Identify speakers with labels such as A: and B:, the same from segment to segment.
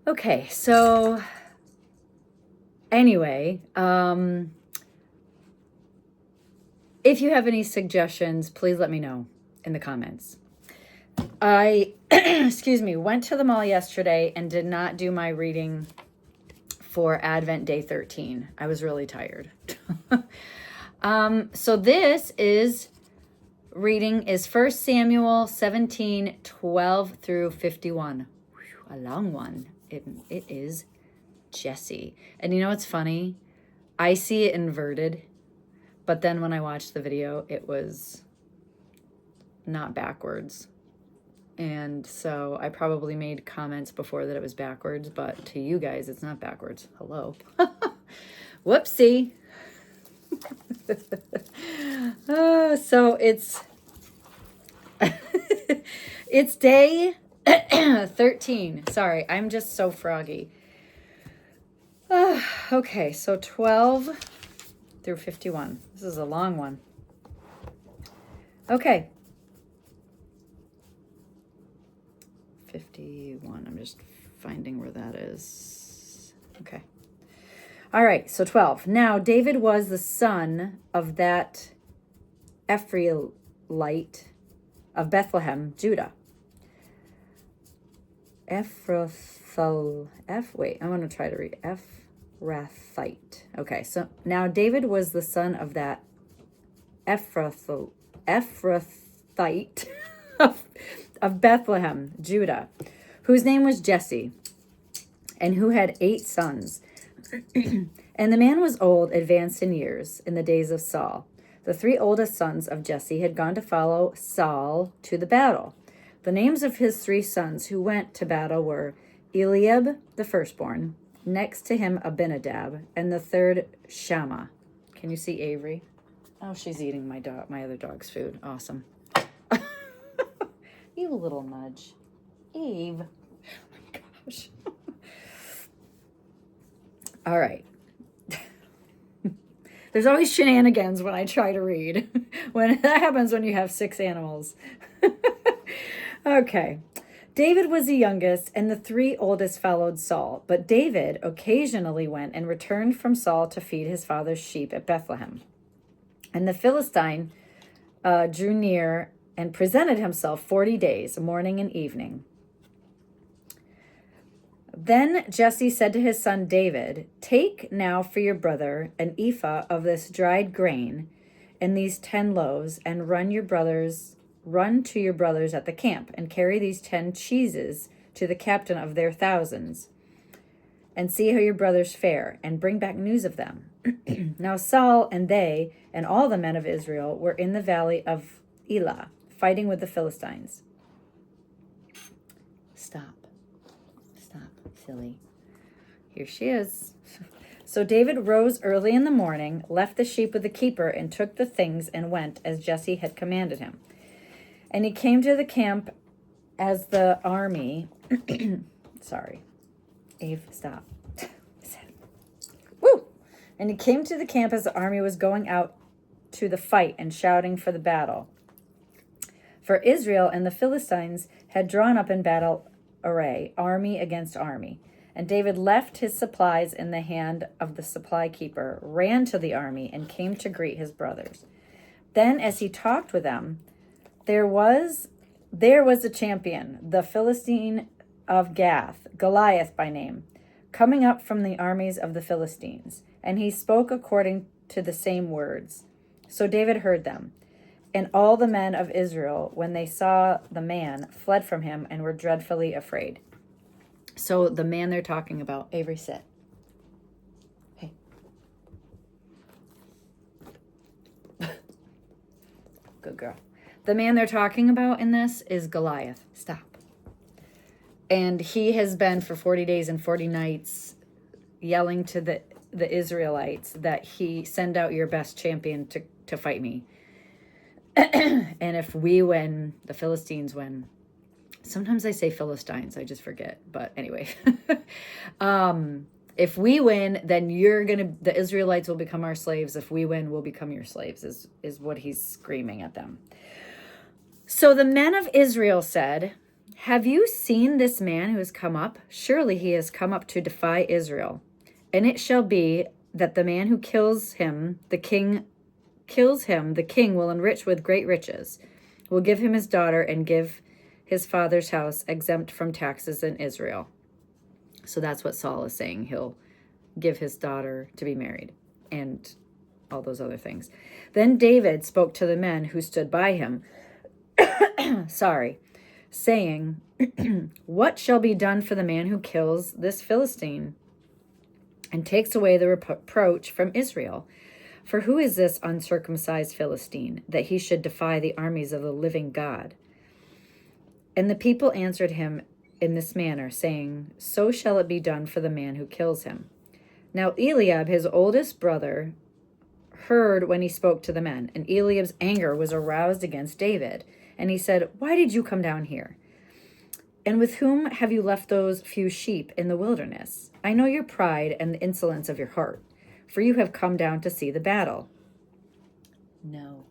A: Okay, so anyway, if you have any suggestions, please let me know in the comments. I, excuse me, went to the mall yesterday and did not do my reading for Advent Day 13. I was really tired. So this is reading is 1 Samuel 17, 12 through 51. Whew, a long one. It is Jesse. And you know what's funny? I see it inverted, but then when I watched the video, it was not backwards. And so I probably made comments before that it was backwards, but to you guys, it's not backwards. Hello. Whoopsie. So it's day 13. Sorry, I'm just so froggy. Okay, so 12 through 51. This is a long one. Okay. 51. I'm just finding where that is. Okay. All right, so 12. Now, David was the son of that Ephraimite of Bethlehem, Judah. I'm going to try to read Ephrathite. Okay, so now David was the son of that Ephrathite of Bethlehem, Judah, whose name was Jesse, and who had 8 sons. And the man was old, advanced in years, in the days of Saul. The 3 oldest sons of Jesse had gone to follow Saul to the battle. The names of his 3 sons who went to battle were Eliab, the firstborn, next to him Abinadab, and the third Shammah. Can you see Avery? Oh, she's eating my other dog's food. Awesome. You little nudge. Eve. Oh my gosh. All right. There's always shenanigans when I try to read. When that happens when you have 6 animals. Okay. David was the youngest, and the 3 oldest followed Saul. But David occasionally went and returned from Saul to feed his father's sheep at Bethlehem. And the Philistine drew near and presented himself 40 days, morning and evening. Then Jesse said to his son David, "Take now for your brother an ephah of this dried grain and these 10 loaves, and run to your brothers at the camp, and carry these 10 cheeses to the captain of their thousands, and see how your brothers fare, and bring back news of them." Now Saul and they and all the men of Israel were in the valley of Elah, fighting with the Philistines. Stop, silly. Here she is. So David rose early in the morning, left the sheep with the keeper, and took the things and went as Jesse had commanded him. And he came to the camp as the army. Sorry. Eve, stop. Woo! And he came to the camp as the army was going out to the fight and shouting for the battle. For Israel and the Philistines had drawn up in battle array, army against army. And David left his supplies in the hand of the supply keeper, ran to the army, and came to greet his brothers. Then, as he talked with them, there was a champion, the Philistine of Gath, Goliath by name, coming up from the armies of the Philistines. And he spoke according to the same words. So David heard them. And all the men of Israel, when they saw the man, fled from him and were dreadfully afraid. So the man they're talking about, Avery, sit. Hey. Good girl. The man they're talking about in this is Goliath. Stop. And he has been for 40 days and 40 nights yelling to the Israelites that he send out your best champion to fight me. And if we win, the Philistines win. Sometimes I say Philistines, I just forget. But anyway, if we win, then the Israelites will become our slaves. If we win, we'll become your slaves, is what he's screaming at them. So the men of Israel said, Have you seen this man who has come up? Surely he has come up to defy Israel. And it shall be that the man who kills him, the king will enrich with great riches, will give him his daughter and give his father's house exempt from taxes in Israel. So that's what Saul is saying. He'll give his daughter to be married and all those other things. Then David spoke to the men who stood by him, saying, what shall be done for the man who kills this Philistine and takes away the reproach from Israel? For who is this uncircumcised Philistine, that he should defy the armies of the living God? And the people answered him in this manner, saying, so shall it be done for the man who kills him. Now Eliab, his oldest brother, heard when he spoke to the men, and Eliab's anger was aroused against David. And he said, why did you come down here? And with whom have you left those few sheep in the wilderness? I know your pride and the insolence of your heart, for you have come down to see the battle. No.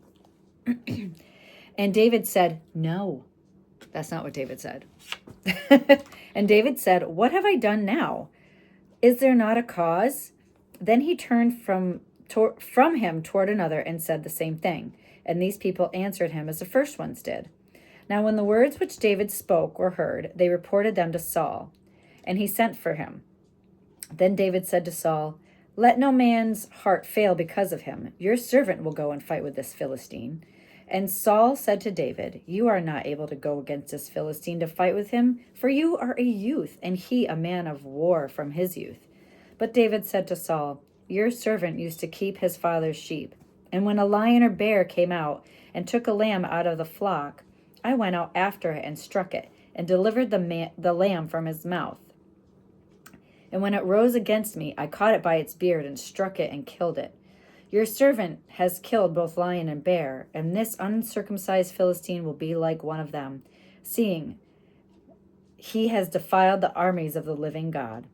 A: And David said, no. That's not what David said. And David said, what have I done now? Is there not a cause? Then he turned from him toward another and said the same thing. And these people answered him as the first ones did. Now when the words which David spoke were heard, they reported them to Saul, and he sent for him. Then David said to Saul, let no man's heart fail because of him. Your servant will go and fight with this Philistine. And Saul said to David, you are not able to go against this Philistine to fight with him, for you are a youth, and he a man of war from his youth. But David said to Saul, your servant used to keep his father's sheep. And when a lion or bear came out and took a lamb out of the flock, I went out after it and struck it, and delivered the lamb from his mouth. And when it rose against me, I caught it by its beard and struck it and killed it. Your servant has killed both lion and bear, and this uncircumcised Philistine will be like one of them, seeing he has defiled the armies of the living God.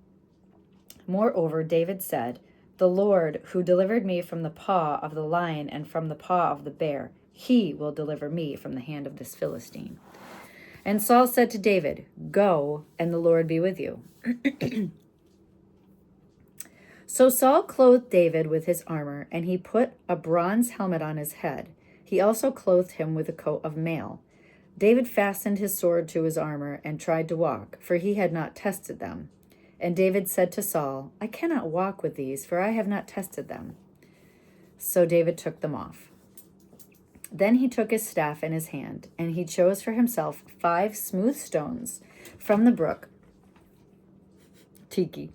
A: Moreover, David said, the Lord, who delivered me from the paw of the lion and from the paw of the bear, he will deliver me from the hand of this Philistine. And Saul said to David, go, and the Lord be with you. So Saul clothed David with his armor, and he put a bronze helmet on his head. He also clothed him with a coat of mail. David fastened his sword to his armor and tried to walk, for he had not tested them. And David said to Saul, I cannot walk with these, for I have not tested them. So David took them off. Then he took his staff in his hand, and he chose for himself 5 smooth stones from the brook Tiki.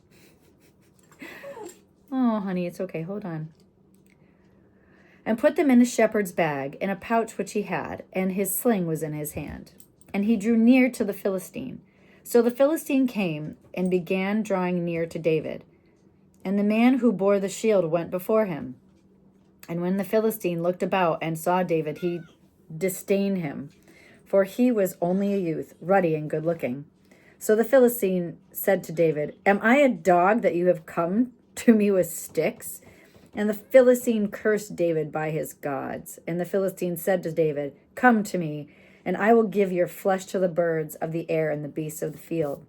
A: Oh, honey, it's okay. Hold on. And put them in a shepherd's bag, in a pouch which he had, and his sling was in his hand. And he drew near to the Philistine. So the Philistine came and began drawing near to David. And the man who bore the shield went before him. And when the Philistine looked about and saw David, he disdained him, for he was only a youth, ruddy and good-looking. So the Philistine said to David, am I a dog that you have come to me with sticks? And the Philistine cursed David by his gods. And the Philistine said to David, come to me, and I will give your flesh to the birds of the air and the beasts of the field.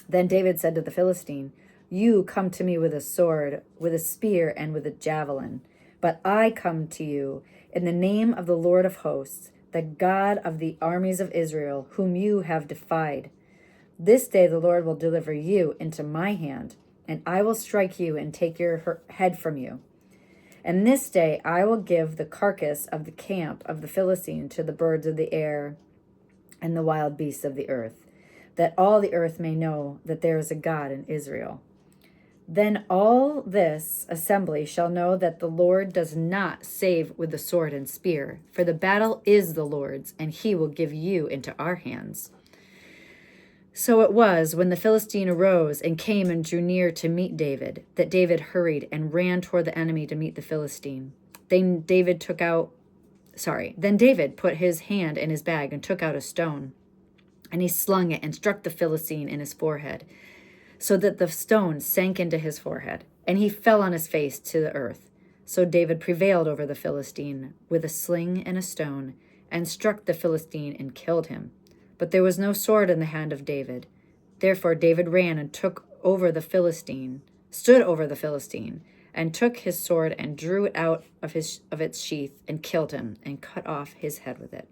A: Then David said to the Philistine, you come to me with a sword, with a spear, and with a javelin. But I come to you in the name of the Lord of hosts, the God of the armies of Israel, whom you have defied. This day the Lord will deliver you into my hand, and I will strike you and take your head from you. And this day I will give the carcass of the camp of the Philistine to the birds of the air and the wild beasts of the earth, that all the earth may know that there is a God in Israel. Then all this assembly shall know that the Lord does not save with the sword and spear, for the battle is the Lord's, and he will give you into our hands. So it was, when the Philistine arose and came and drew near to meet David, that David hurried and ran toward the enemy to meet the Philistine. Then David put his hand in his bag and took out a stone, and he slung it and struck the Philistine in his forehead, so that the stone sank into his forehead, and he fell on his face to the earth. So David prevailed over the Philistine with a sling and a stone, and struck the Philistine and killed him. But there was no sword in the hand of David. Therefore David ran and stood over the Philistine, and took his sword and drew it out of its sheath and killed him and cut off his head with it.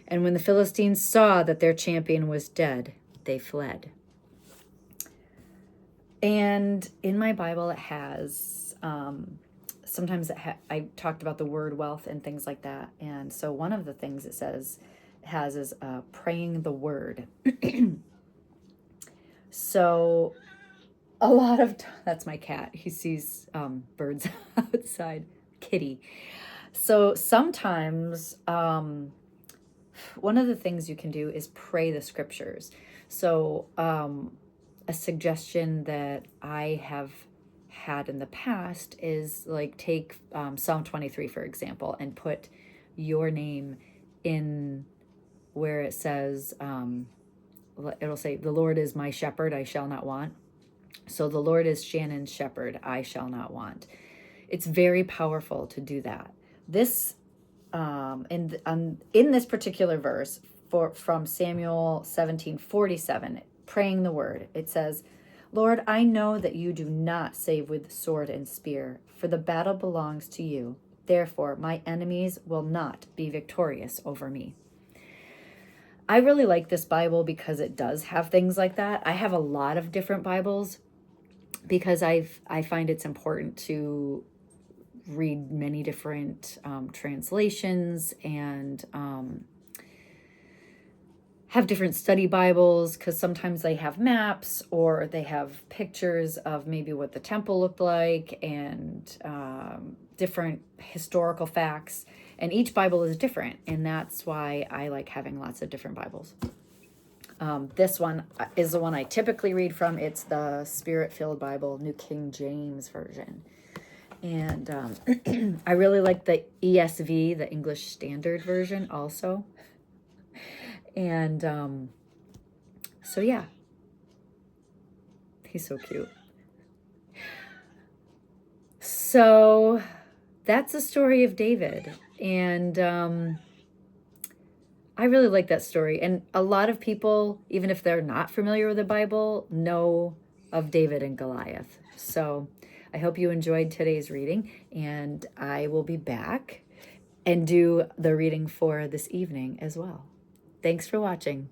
A: And when the Philistines saw that their champion was dead, they fled. And in my Bible, it has, sometimes I talked about the word wealth and things like that. And so one of the things it has is praying the word. So a lot of that's my cat. He sees birds outside. Kitty. So sometimes one of the things you can do is pray the scriptures. So a suggestion that I have had in the past is like take Psalm 23, for example, and put your name in where it says, it'll say, the Lord is my shepherd, I shall not want. So the Lord is Shannon's shepherd, I shall not want. It's very powerful to do that. This, in this particular verse from Samuel 17:47, praying the word, it says, Lord, I know that you do not save with sword and spear, for the battle belongs to you. Therefore, my enemies will not be victorious over me. I really like this Bible because it does have things like that. I have a lot of different Bibles because I find it's important to read many different translations and have different study Bibles, because sometimes they have maps or they have pictures of maybe what the temple looked like and different historical facts. And each Bible is different, and that's why I like having lots of different Bibles. This one is the one I typically read from. It's the Spirit-Filled Bible, New King James Version. And I really like the ESV, the English Standard Version also. And so yeah, he's so cute. So that's the story of David. And I really like that story. And a lot of people, even if they're not familiar with the Bible, know of David and Goliath. So I hope you enjoyed today's reading, and I will be back and do the reading for this evening as well. Thanks for watching.